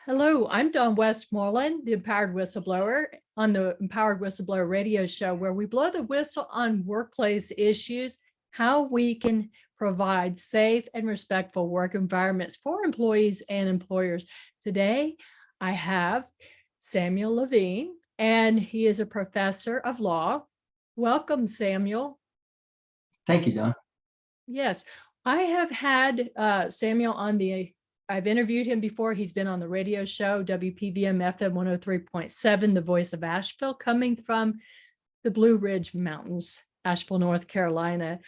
Hello, I'm Dawn Westmoreland, the Empowered Whistleblower on the Empowered Whistleblower radio show, where we blow the whistle on workplace issues, how we can provide safe and respectful work environments for employees and employers. Today, I have Samuel Levine, and he is a professor of law. Welcome, Samuel. Thank you, Don. Yes, I have had Samuel on I've interviewed him before. He's been on the radio show, WPVM FM 103.7, the voice of Asheville, coming from the Blue Ridge Mountains, Asheville, North Carolina.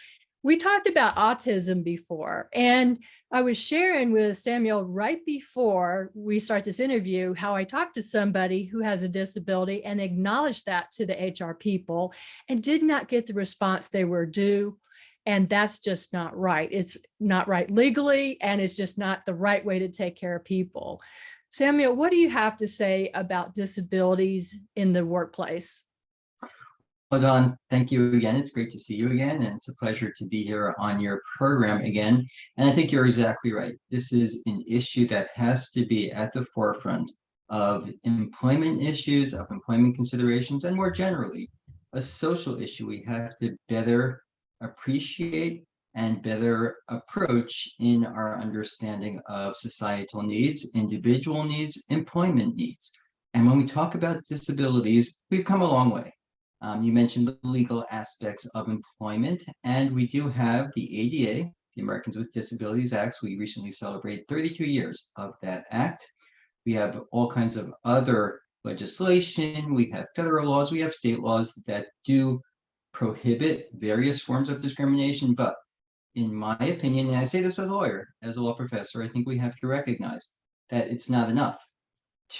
We talked about autism before, and I was sharing with Samuel right before we start this interview how I talked to somebody who has a disability and acknowledged that to the HR people and did not get the response they were due. And that's just not right. It's not right legally, and it's just not the right way to take care of people. Samuel, what do you have to say about disabilities in the workplace? Well, Don, thank you again. It's great to see you again, and it's a pleasure to be here on your program again. And I think you're exactly right. This is an issue that has to be at the forefront of employment issues, of employment considerations, and more generally, a social issue we have to better appreciate and better approach in our understanding of societal needs, individual needs, employment needs. And when we talk about disabilities, we've come a long way. You mentioned the legal aspects of employment, and we do have the ADA, the Americans with Disabilities Act. We recently celebrated 32 years of that act. We have all kinds of other legislation. We have federal laws. We have state laws that do prohibit various forms of discrimination. But in my opinion, and I say this as a lawyer, as a law professor, I think we have to recognize that it's not enough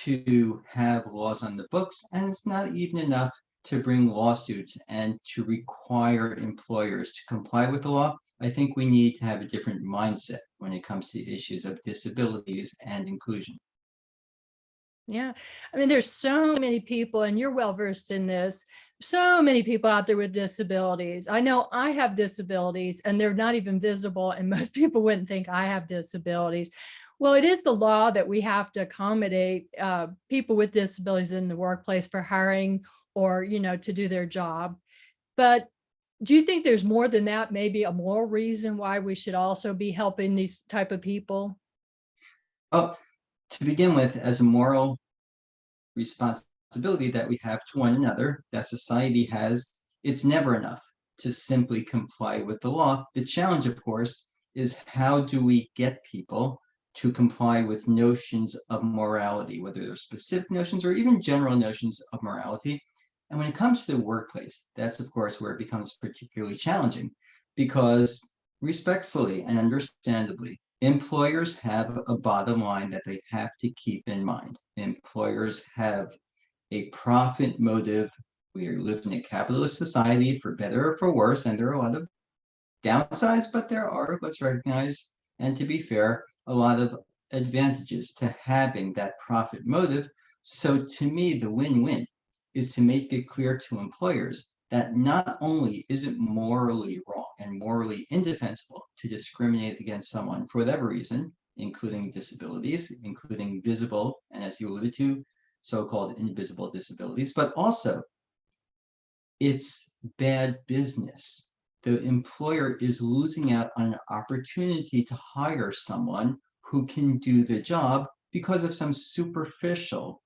to have laws on the books, and it's not even enough to bring lawsuits and to require employers to comply with the law. I think we need to have a different mindset when it comes to issues of disabilities and inclusion. Yeah, I mean, there's so many people, and you're well versed in this, so many people out there with disabilities. I know I have disabilities, and they're not even visible, and most people wouldn't think I have disabilities. Well, it is the law that we have to accommodate people with disabilities in the workplace for hiring or, to do their job. But do you think there's more than that, maybe a moral reason why we should also be helping these type of people? Well, to begin with, as a moral responsibility that we have to one another, that society has, it's never enough to simply comply with the law. The challenge, of course, is how do we get people to comply with notions of morality, whether they're specific notions or even general notions of morality. And when it comes to the workplace, that's of course where it becomes particularly challenging, because respectfully and understandably, employers have a bottom line that they have to keep in mind. Employers have a profit motive. We live in a capitalist society, for better or for worse, and there are a lot of downsides, but there are, let's recognize, and to be fair, a lot of advantages to having that profit motive. So to me, the win-win is to make it clear to employers that not only is it morally wrong and morally indefensible to discriminate against someone for whatever reason, including disabilities, including visible, and as you alluded to, so-called invisible disabilities, but also it's bad business. The employer is losing out on an opportunity to hire someone who can do the job because of some superficial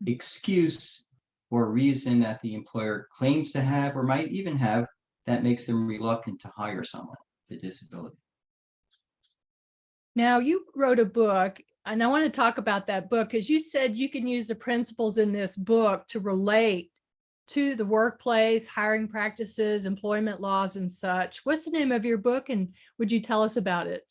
excuse or reason that the employer claims to have or might even have that makes them reluctant to hire someone with a disability. Now, you wrote a book, and I want to talk about that book because you said you can use the principles in this book to relate to the workplace, hiring practices, employment laws, and such. What's the name of your book, and would you tell us about it?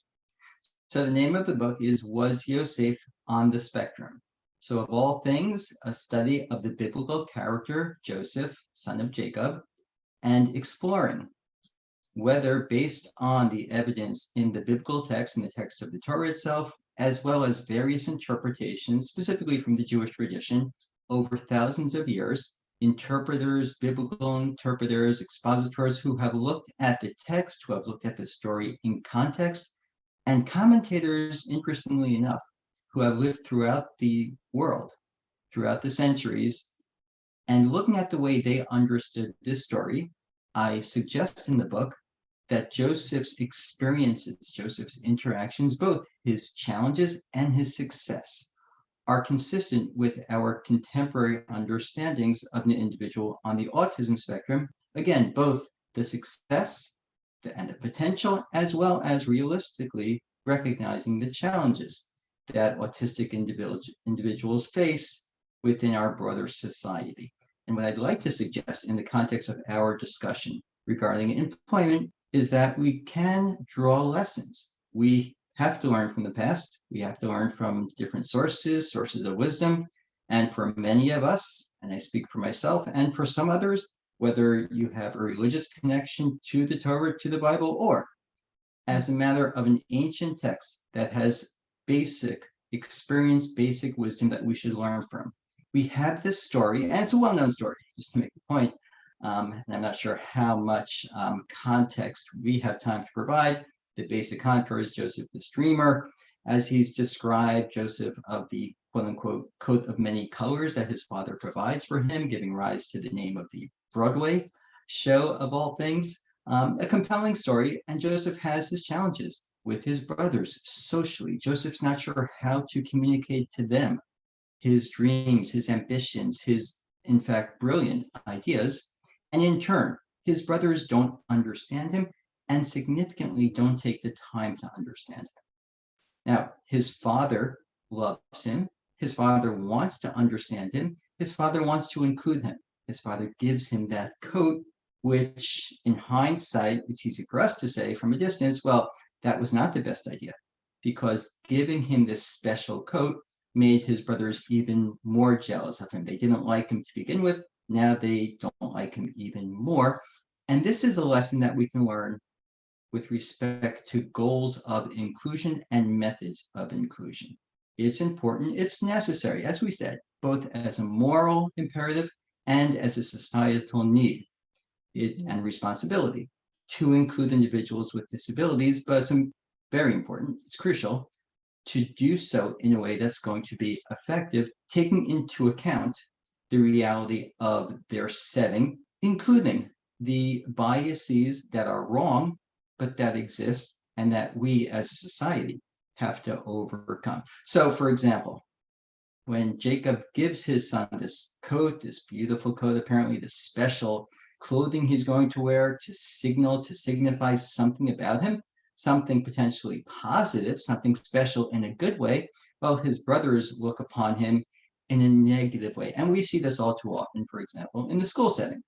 So the name of the book is Was Yosef on the Spectrum? So of all things, a study of the biblical character Joseph, son of Jacob, and exploring whether based on the evidence in the biblical text, in the text of the Torah itself, as well as various interpretations, specifically from the Jewish tradition, over thousands of years, interpreters, biblical interpreters, expositors who have looked at the text, who have looked at the story in context, and commentators, interestingly enough, who have lived throughout the world, throughout the centuries, and looking at the way they understood this story, I suggest in the book that Joseph's experiences, Joseph's interactions, both his challenges and his success, are consistent with our contemporary understandings of an individual on the autism spectrum. Again, both the success and the potential, as well as realistically recognizing the challenges that autistic individuals face within our broader society. And what I'd like to suggest in the context of our discussion regarding employment is that we can draw lessons. We have to learn from the past. We have to learn from different sources of wisdom. And for many of us, and I speak for myself and for some others, whether you have a religious connection to the Torah, to the Bible, or as a matter of an ancient text that has basic experience, basic wisdom that we should learn from. We have this story, and it's a well-known story, just to make the point. And I'm not sure how much context we have time to provide. The basic contour is Joseph the dreamer, as he's described, Joseph of the quote-unquote coat of many colors that his father provides for him, giving rise to the name of the Broadway show of all things. A compelling story, and Joseph has his challenges with his brothers socially. Joseph's not sure how to communicate to them his dreams, his ambitions, his, in fact, brilliant ideas. And in turn, his brothers don't understand him and significantly don't take the time to understand him. Now, his father loves him. His father wants to understand him. His father wants to include him. His father gives him that coat, which in hindsight, it's easy for us to say from a distance, well, that was not the best idea, because giving him this special coat made his brothers even more jealous of him. They didn't like him to begin with. Now they don't like him even more. And this is a lesson that we can learn with respect to goals of inclusion and methods of inclusion. It's important, it's necessary, as we said, both as a moral imperative and as a societal need and responsibility to include individuals with disabilities, but it's very important, it's crucial, to do so in a way that's going to be effective, taking into account the reality of their setting, including the biases that are wrong, but that exist and that we as a society have to overcome. So, for example, when Jacob gives his son this coat, this beautiful coat, apparently this special clothing he's going to wear to signify something about him, something potentially positive, something special in a good way, well, his brothers look upon him in a negative way. And we see this all too often, for example, in the school setting,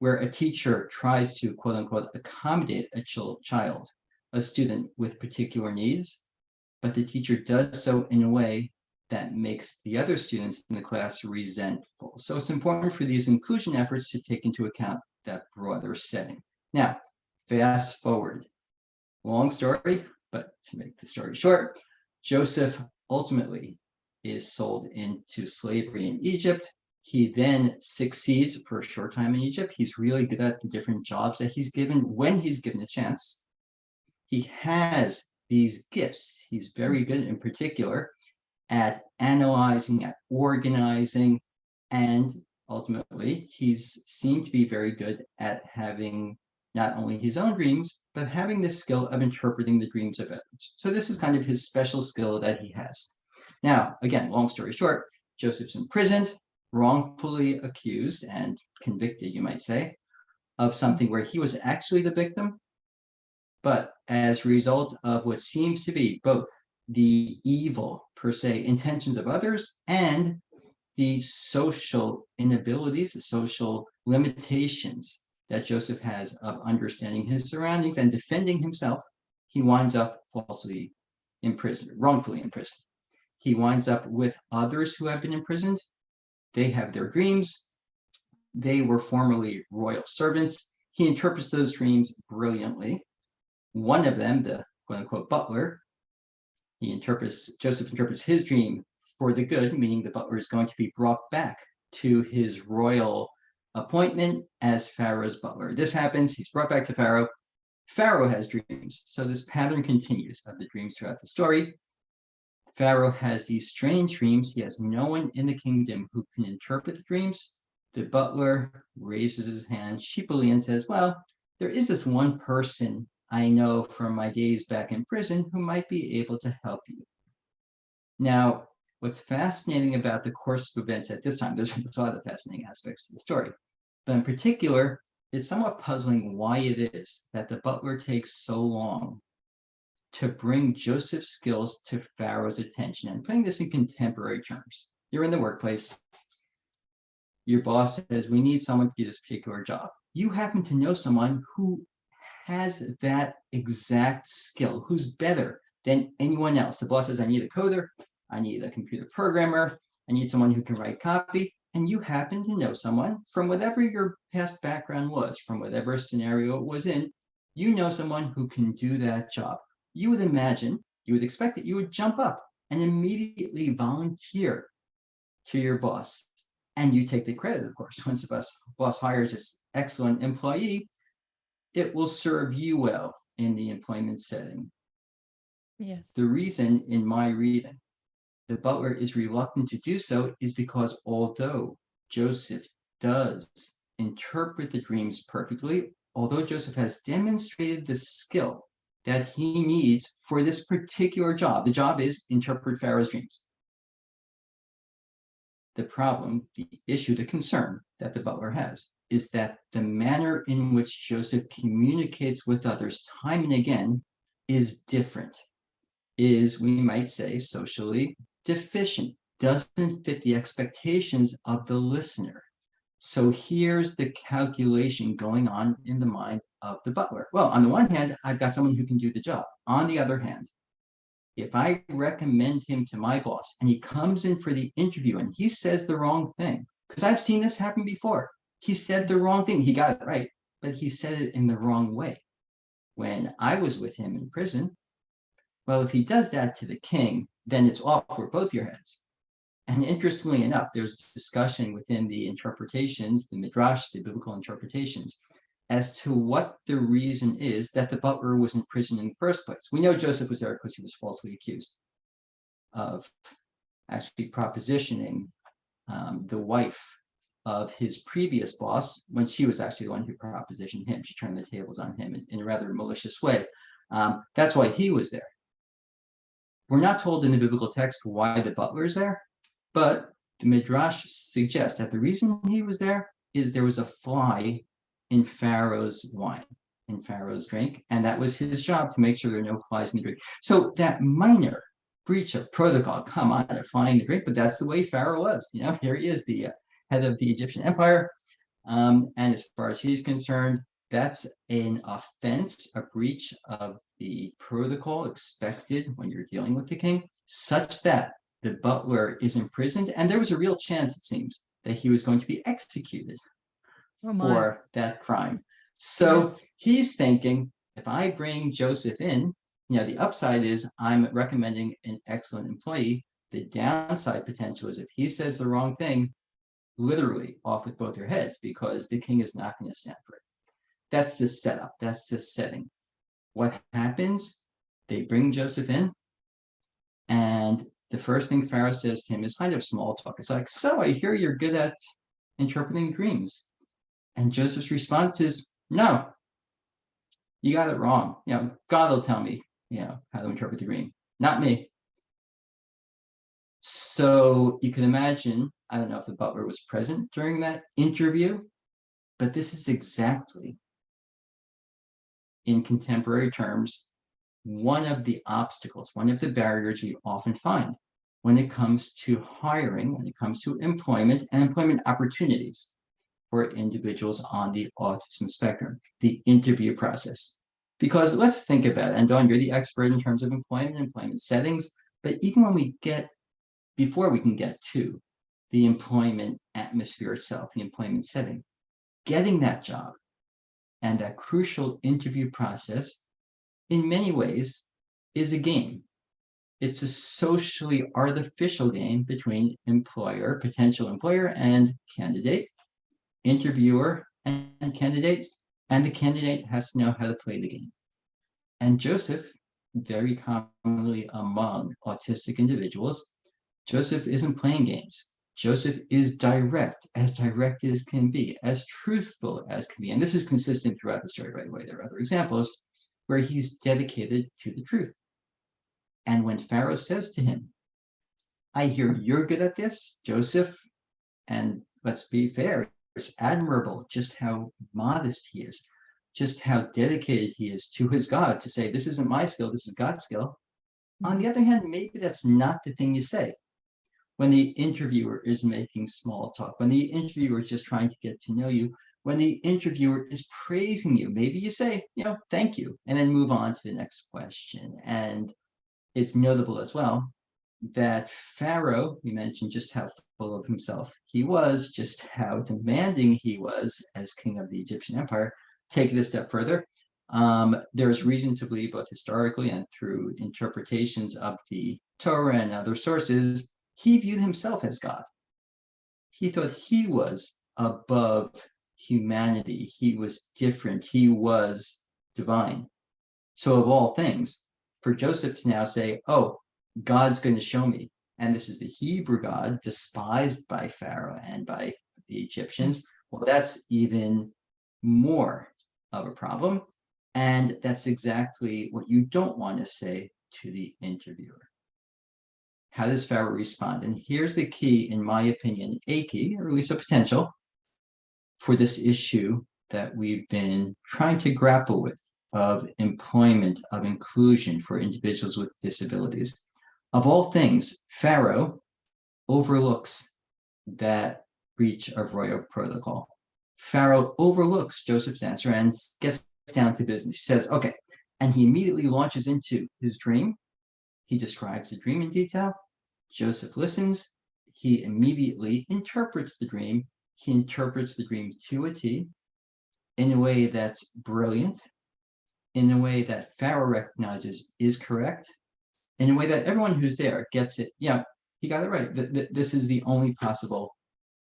where a teacher tries to, quote unquote, accommodate a child, a student with particular needs, but the teacher does so in a way that makes the other students in the class resentful. So it's important for these inclusion efforts to take into account that broader setting. Now, fast forward. Long story, but to make the story short, Joseph ultimately is sold into slavery in Egypt. He then succeeds for a short time in Egypt. He's really good at the different jobs that he's given when he's given a chance. He has these gifts. He's very good in particular at analyzing, at organizing, and ultimately he's seen to be very good at having not only his own dreams, but having the skill of interpreting the dreams of others. So this is kind of his special skill that he has. Now, again, long story short, Joseph's imprisoned, wrongfully accused and convicted, you might say, of something where he was actually the victim, but as a result of what seems to be both the evil, per se, intentions of others and the social inabilities, the social limitations that Joseph has of understanding his surroundings and defending himself, he winds up falsely imprisoned, wrongfully imprisoned. He winds up with others who have been imprisoned. They have their dreams. They were formerly royal servants. He interprets those dreams brilliantly. One of them, the quote-unquote butler, Joseph interprets his dream for the good, meaning the butler is going to be brought back to his royal appointment as Pharaoh's butler. This happens, he's brought back to Pharaoh. Pharaoh has dreams. So this pattern continues of the dreams throughout the story. Pharaoh has these strange dreams. He has no one in the kingdom who can interpret the dreams. The butler raises his hand sheepily and says, well, there is this one person I know from my days back in prison who might be able to help you. Now, what's fascinating about the course of events at this time, there's a lot of fascinating aspects to the story, but in particular, it's somewhat puzzling why it is that the butler takes so long to bring Joseph's skills to Pharaoh's attention. And putting this in contemporary terms, you're in the workplace, your boss says, we need someone to do this particular job. You happen to know someone who has that exact skill, who's better than anyone else. The boss says, I need a coder, I need a computer programmer, I need someone who can write copy. And you happen to know someone from whatever your past background was, from whatever scenario it was in, you know someone who can do that job. You would imagine, you would expect that you would jump up and immediately volunteer to your boss. And you take the credit, of course. Once the boss hires this excellent employee, it will serve you well in the employment setting. Yes. The reason in my reading the butler is reluctant to do so is because although Joseph does interpret the dreams perfectly, although Joseph has demonstrated the skill that he needs for this particular job, the job is interpret Pharaoh's dreams. The problem, the issue, the concern that the butler has is that the manner in which Joseph communicates with others time and again is different, is, we might say, socially deficient, doesn't fit the expectations of the listener. So here's the calculation going on in the mind of the butler. Well, on the one hand, I've got someone who can do the job. On the other hand, if I recommend him to my boss and he comes in for the interview and he says the wrong thing, because I've seen this happen before. He said the wrong thing. He got it right, but he said it in the wrong way. When I was with him in prison, well, if he does that to the king, then it's off for both your heads. And interestingly enough, there's discussion within the interpretations, the midrash, the biblical interpretations, as to what the reason is that the butler was in prison in the first place. We know Joseph was there because he was falsely accused of actually propositioning the wife of his previous boss when she was actually the one who propositioned him. She turned the tables on him in a rather malicious way. That's why he was there. We're not told in the biblical text why the butler is there, but the midrash suggests that the reason he was there is there was a fly in Pharaoh's wine, in Pharaoh's drink, and that was his job to make sure there are no flies in the drink. So that minor breach of protocol, come on, a fly in the drink, but that's the way Pharaoh was. You know, here he is, the head of the Egyptian empire, and as far as he's concerned, that's an offense, a breach of the protocol expected when you're dealing with the king, such that the butler is imprisoned, and there was a real chance, it seems, that he was going to be executed for that crime. So Yes. he's thinking, if I bring Joseph in, you know, the upside is I'm recommending an excellent employee. The downside potential is if he says the wrong thing, literally off with both your heads, because the king is not going to stand for it. That's the setup. That's the setting. What happens? They bring Joseph in, and the first thing Pharaoh says to him is kind of small talk. It's like, so I hear you're good at interpreting dreams. And Joseph's response is, no, you got it wrong. You know, God will tell me, you know, how to interpret the dream, not me. So you can imagine, I don't know if the butler was present during that interview, but this is exactly, in contemporary terms, one of the obstacles, one of the barriers we often find when it comes to hiring, when it comes to employment and employment opportunities for individuals on the autism spectrum, the interview process. Because let's think about it, and Dawn, you're the expert in terms of employment settings, but even when we get, before we can get to the employment atmosphere itself, the employment setting, getting that job and that crucial interview process, in many ways, is a game. It's a socially artificial game between employer, potential employer, and candidate, interviewer and candidate, and the candidate has to know how to play the game. And Joseph very commonly among autistic individuals, Joseph isn't playing games. Joseph is direct as can be, as truthful as can be. And this is consistent throughout the story, by the way. There are other examples where he's dedicated to the truth. And when Pharaoh says to him, I hear you're good at this, Joseph, and let's be fair, it's admirable just how modest he is, just how dedicated he is to his God to say, this isn't my skill, this is God's skill. On the other hand, maybe that's not the thing you say when the interviewer is making small talk, when the interviewer is just trying to get to know you, when the interviewer is praising you. Maybe you say, thank you, and then move on to the next question. And it's notable as well that Pharaoh, we mentioned just how full of himself he was, just how demanding he was as king of the Egyptian empire. Take it a step further. There's reason to believe, both historically and through interpretations of the Torah and other sources, he viewed himself as God. He thought he was above humanity. He was different. He was divine. So of all things, for Joseph to now say, oh, God's going to show me, and this is the Hebrew God despised by Pharaoh and by the Egyptians, well, that's even more of a problem. And that's exactly what you don't want to say to the interviewer. How does Pharaoh respond? And here's the key, in my opinion, a key, or at least a potential, for this issue that we've been trying to grapple with of employment, of inclusion for individuals with disabilities. Of all things, Pharaoh overlooks that breach of royal protocol. Pharaoh overlooks Joseph's answer and gets down to business. He says, okay, and he immediately launches into his dream. He describes the dream in detail. Joseph listens. He immediately interprets the dream. He interprets the dream to a T in a way that's brilliant, in a way that Pharaoh recognizes is correct, in a way that everyone who's there gets it. Yeah, he got it right. This is the only possible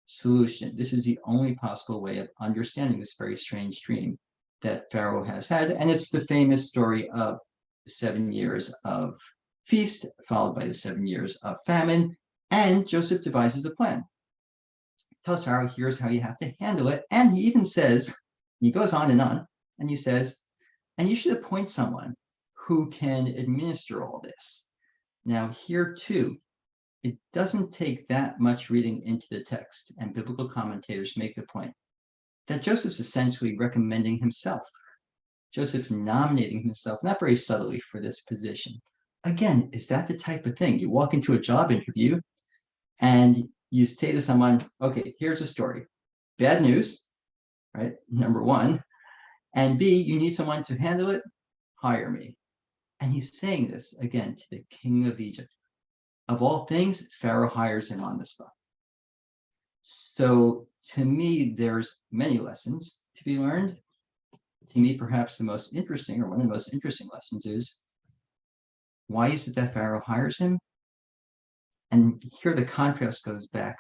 solution. This is the only possible way of understanding this very strange dream that Pharaoh has had. And it's the famous story of the 7 years of feast, followed by the 7 years of famine. And Joseph devises a plan. Tells Pharaoh, here's how you have to handle it. And he even says, he goes on, and he says, and you should appoint someone who can administer all this. Now, here too, it doesn't take that much reading into the text, and biblical commentators make the point that Joseph's essentially recommending himself. Joseph's nominating himself, not very subtly, for this position. Again, is that the type of thing? You walk into a job interview and you say to someone, okay, here's a story. Bad news, right? Number one. And B, you need someone to handle it, hire me. And he's saying this, again, to the king of Egypt. Of all things, Pharaoh hires him on the spot. So to me, there's many lessons to be learned. To me, perhaps the most interesting, or one of the most interesting lessons, is why is it that Pharaoh hires him? And here the contrast goes back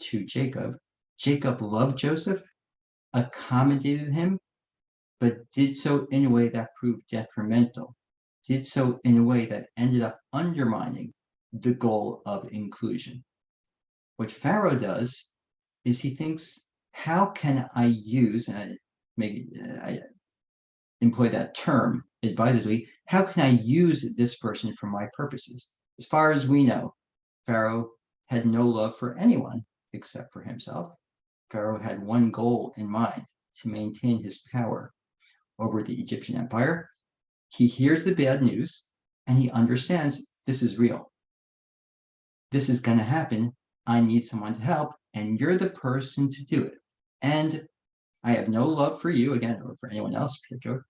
to Jacob. Jacob loved Joseph, accommodated him, but did so in a way that proved detrimental, did so in a way that ended up undermining the goal of inclusion. What Pharaoh does is he thinks, how can I use, and I employ that term advisedly, how can I use this person for my purposes? As far as we know, Pharaoh had no love for anyone except for himself. Pharaoh had one goal in mind: to maintain his power over the Egyptian empire. He hears the bad news and he understands this is real. This is going to happen. I need someone to help, and you're the person to do it. And I have no love for you, again, or for anyone else in particular.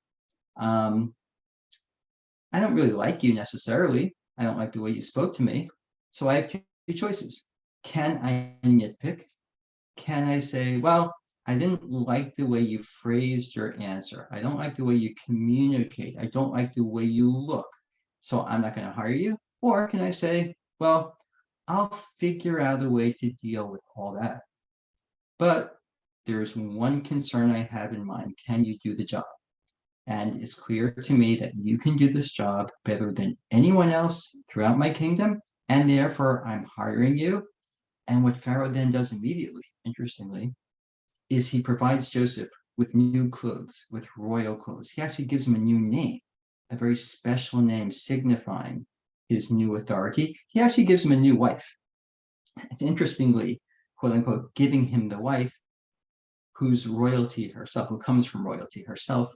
I don't really like you necessarily. I don't like the way you spoke to me. So I have two choices. Can I nitpick? Can I say, well, I didn't like the way you phrased your answer. I don't like the way you communicate. I don't like the way you look. So I'm not going to hire you. Or can I say, well, I'll figure out a way to deal with all that. But there's one concern I have in mind. Can you do the job? And it's clear to me that you can do this job better than anyone else throughout my kingdom, and therefore I'm hiring you. And what Pharaoh then does immediately, interestingly, is he provides Joseph with new clothes, with royal clothes. He actually gives him a new name, a very special name signifying his new authority. He actually gives him a new wife. It's interestingly, quote unquote, giving him the wife whose royalty herself, who comes from royalty herself.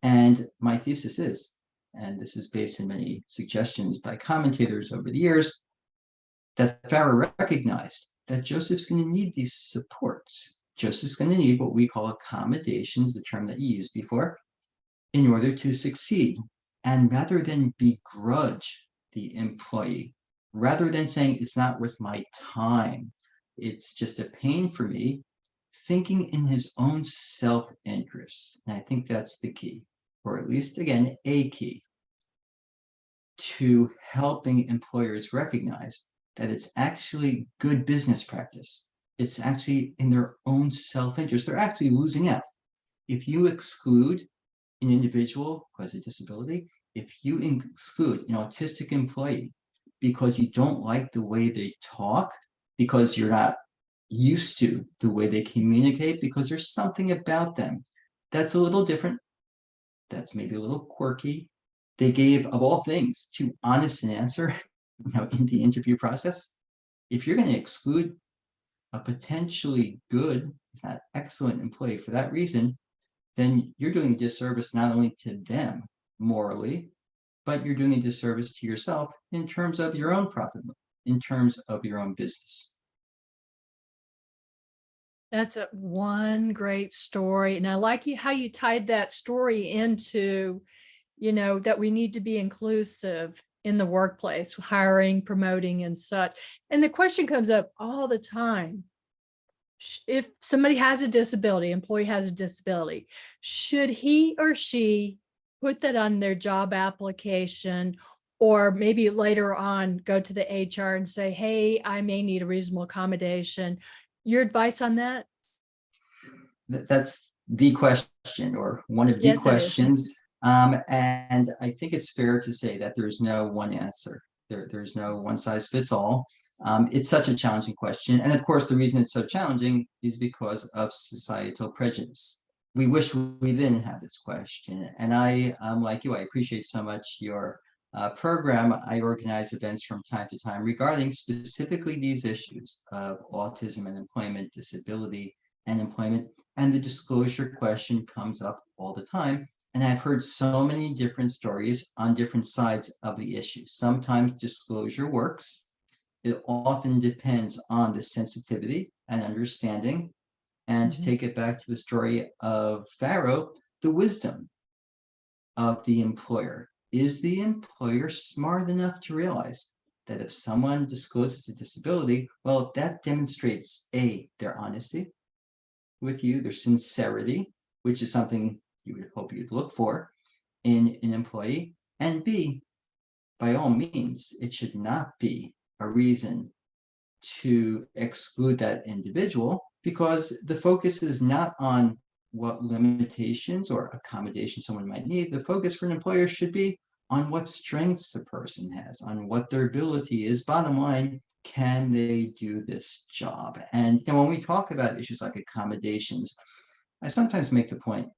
And my thesis is, and this is based on many suggestions by commentators over the years, that Pharaoh recognized that Joseph's going to need these supports. Joseph's going to need what we call accommodations, the term that you used before, in order to succeed. And rather than begrudge the employee, rather than saying it's not worth my time, it's just a pain for me, thinking in his own self-interest. And I think that's the key, or at least, again, a key to helping employers recognize that it's actually good business practice. It's actually in their own self-interest. They're actually losing out. If you exclude an individual who has a disability, if you exclude an autistic employee because you don't like the way they talk, because you're not used to the way they communicate, because there's something about them that's a little different, that's maybe a little quirky. They gave, of all things, too honest an answer, in the interview process. If you're going to exclude a potentially good, if not excellent employee for that reason, then you're doing a disservice not only to them morally, but you're doing a disservice to yourself in terms of your own profit, in terms of your own business. That's one great story. And I like how you tied that story into, that we need to be inclusive in the workplace, hiring, promoting, and such. And the question comes up all the time. If somebody has a disability, employee has a disability, should he or she put that on their job application, or maybe later on go to the HR and say, hey, I may need a reasonable accommodation? Your advice on that? That's the question, or one of the Yes, it is. questions. And I think it's fair to say that there's no one answer. There's no one size fits all. It's such a challenging question. And of course, the reason it's so challenging is because of societal prejudice. We wish we didn't have this question. And I, like you, I appreciate so much your program. I organize events from time to time regarding specifically these issues of autism and employment, disability and employment. And the disclosure question comes up all the time. And I've heard so many different stories on different sides of the issue. Sometimes disclosure works. It often depends on the sensitivity and understanding. And to take it back to the story of Pharaoh, the wisdom of the employer. Is the employer smart enough to realize that if someone discloses a disability, well, that demonstrates A, their honesty with you, their sincerity, which is something you would hope you'd look for in an employee, and B, by all means, it should not be a reason to exclude that individual, because the focus is not on what limitations or accommodations someone might need. The focus for an employer should be on what strengths the person has, on what their ability is. Bottom line, can they do this job? And when we talk about issues like accommodations, I sometimes make the point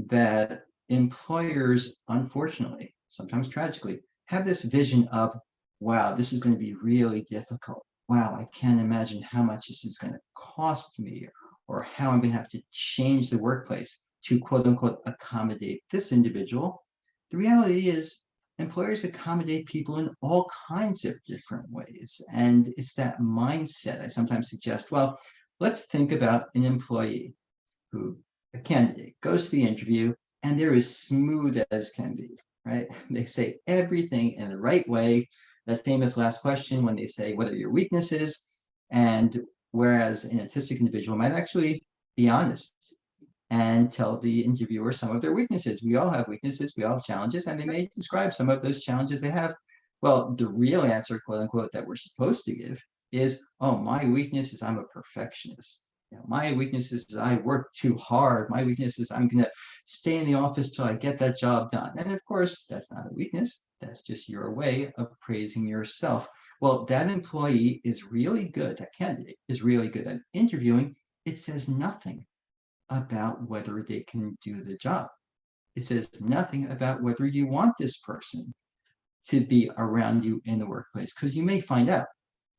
that employers, unfortunately, sometimes tragically, have this vision of, wow, this is going to be really difficult. Wow, I can't imagine how much this is going to cost me, or how I'm going to have to change the workplace to quote unquote accommodate this individual. The reality is, employers accommodate people in all kinds of different ways. And it's that mindset I sometimes suggest, well, let's think about an employee who, a candidate, goes to the interview and they're as smooth as can be, right? They say everything in the right way. That famous last question when they say, what are your weaknesses? And whereas an autistic individual might actually be honest and tell the interviewer some of their weaknesses. We all have weaknesses, we all have challenges, and they may describe some of those challenges they have. Well, the real answer, quote unquote, that we're supposed to give is, oh, my weakness is I'm a perfectionist. My weakness is I work too hard. My weakness is I'm going to stay in the office till I get that job done. And of course, that's not a weakness. That's just your way of praising yourself. Well, that employee is really good, that candidate is really good at interviewing. It says nothing about whether they can do the job. It says nothing about whether you want this person to be around you in the workplace, because you may find out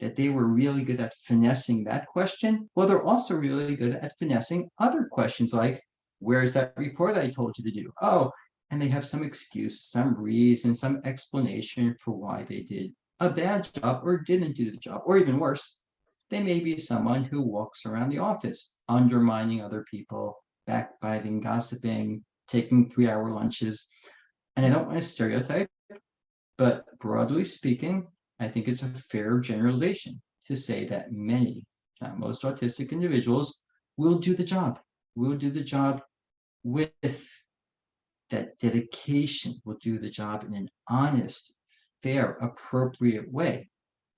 that they were really good at finessing that question. Well, they're also really good at finessing other questions like, where's that report I told you to do? Oh, and they have some excuse, some reason, some explanation for why they did a bad job or didn't do the job. Or even worse, they may be someone who walks around the office, undermining other people, backbiting, gossiping, taking 3-hour lunches. And I don't want to stereotype, but broadly speaking, I think it's a fair generalization to say that many, not most autistic individuals will do the job with that dedication, will do the job in an honest, fair, appropriate way.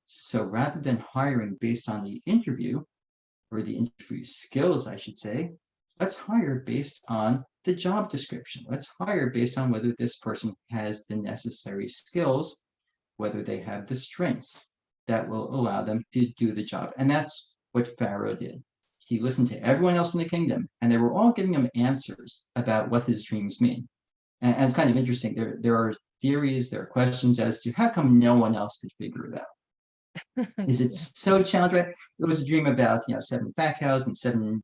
So rather than hiring based on the interview, or the interview skills, I should say, let's hire based on the job description. Let's hire based on whether this person has the necessary skills, whether they have the strengths that will allow them to do the job. And that's what Pharaoh did. He listened to everyone else in the kingdom, and they were all giving him answers about what his dreams mean. And it's kind of interesting. There are theories, there are questions as to how come no one else could figure it out. Is it so challenging? It was a dream about 7 fat cows and 7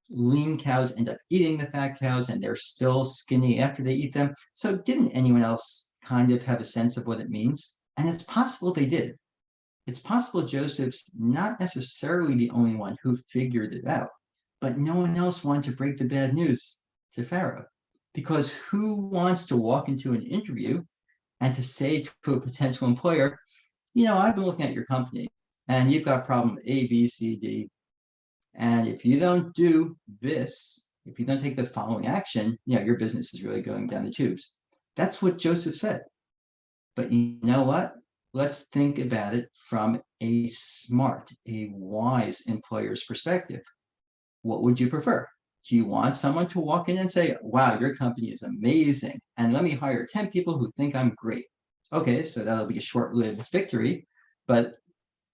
lean cows end up eating the fat cows, and they're still skinny after they eat them. So didn't anyone else kind of have a sense of what it means? And it's possible they did. It's possible Joseph's not necessarily the only one who figured it out, but no one else wanted to break the bad news to Pharaoh. Because who wants to walk into an interview and to say to a potential employer, I've been looking at your company and you've got problem A, B, C, D. And if you don't do this, if you don't take the following action, your business is really going down the tubes. That's what Joseph said. But you know what? Let's think about it from a smart, a wise employer's perspective. What would you prefer? Do you want someone to walk in and say, wow, your company is amazing, and let me hire 10 people who think I'm great? Okay, so that'll be a short-lived victory, but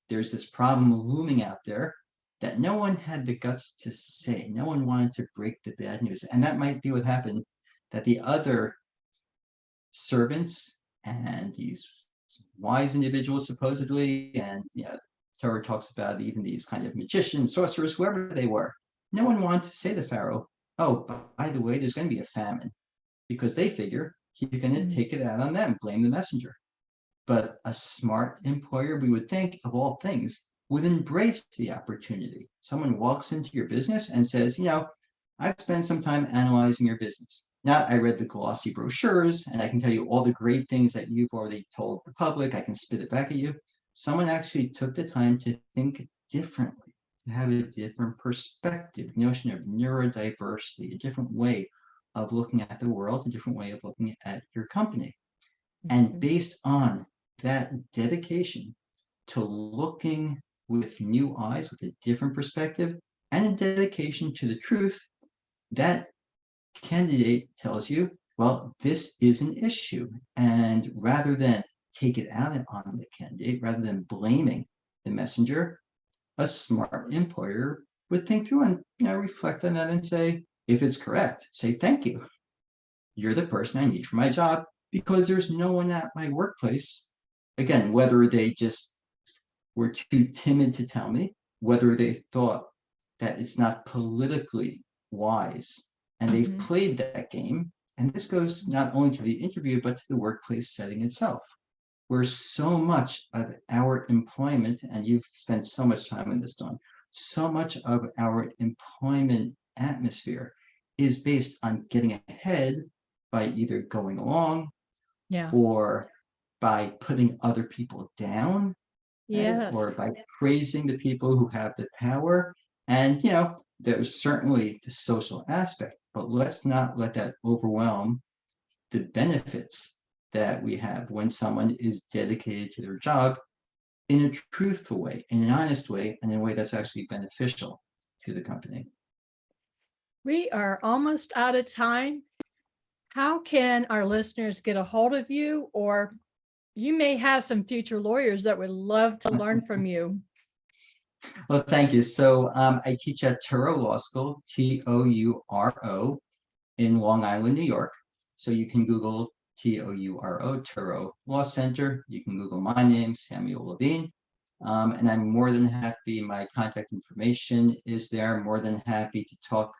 there's this problem looming out there that no one had the guts to say. No one wanted to break the bad news. And that might be what happened, that the other servants and these wise individuals, supposedly, and Torah talks about even these kind of magicians, sorcerers, whoever they were, no one wanted to say to Pharaoh, oh, by the way, there's going to be a famine, because they figure he's going to take it out on them, blame the messenger. But a smart employer, we would think, of all things, would embrace the opportunity. Someone walks into your business and says, I've spent some time analyzing your business. Not I read the glossy brochures and I can tell you all the great things that you've already told the public. I can spit it back at you. Someone actually took the time to think differently, to have a different perspective, notion of neurodiversity, a different way of looking at the world, a different way of looking at your company. And based on that dedication to looking with new eyes, with a different perspective, and a dedication to the truth, that candidate tells you, well, this is an issue. And rather than take it out on the candidate, rather than blaming the messenger, a smart employer would think through and reflect on that and say, if it's correct, say thank you. You're the person I need for my job, because there's no one at my workplace. Again, whether they just were too timid to tell me, whether they thought that it's not politically wise, and they've played that game. And this goes not only to the interview, but to the workplace setting itself, where so much of our employment, and you've spent so much time in this, Dawn, so much of our employment atmosphere is based on getting ahead by either going along or by putting other people down, or by praising the people who have the power. And, there's certainly the social aspect, but let's not let that overwhelm the benefits that we have when someone is dedicated to their job in a truthful way, in an honest way, and in a way that's actually beneficial to the company. We are almost out of time. How can our listeners get a hold of you? Or you may have some future lawyers that would love to learn from you. Well, thank you. So I teach at Touro Law School, Touro, in Long Island, New York. So you can Google Touro, Touro Law Center. You can Google my name, Samuel Levine. And I'm more than happy, my contact information is there. I'm more than happy to talk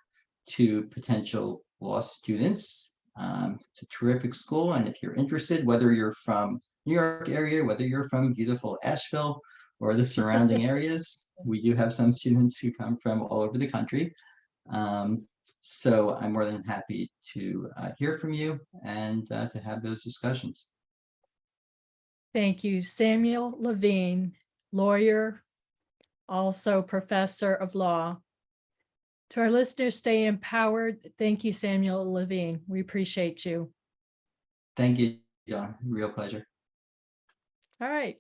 to potential law students. It's a terrific school. And if you're interested, whether you're from New York area, whether you're from beautiful Asheville or the surrounding areas, we do have some students who come from all over the country. So I'm more than happy to hear from you and to have those discussions. Thank you, Samuel Levine, lawyer, also professor of law. To our listeners, stay empowered. Thank you, Samuel Levine. We appreciate you. Thank you, John. Real pleasure. All right.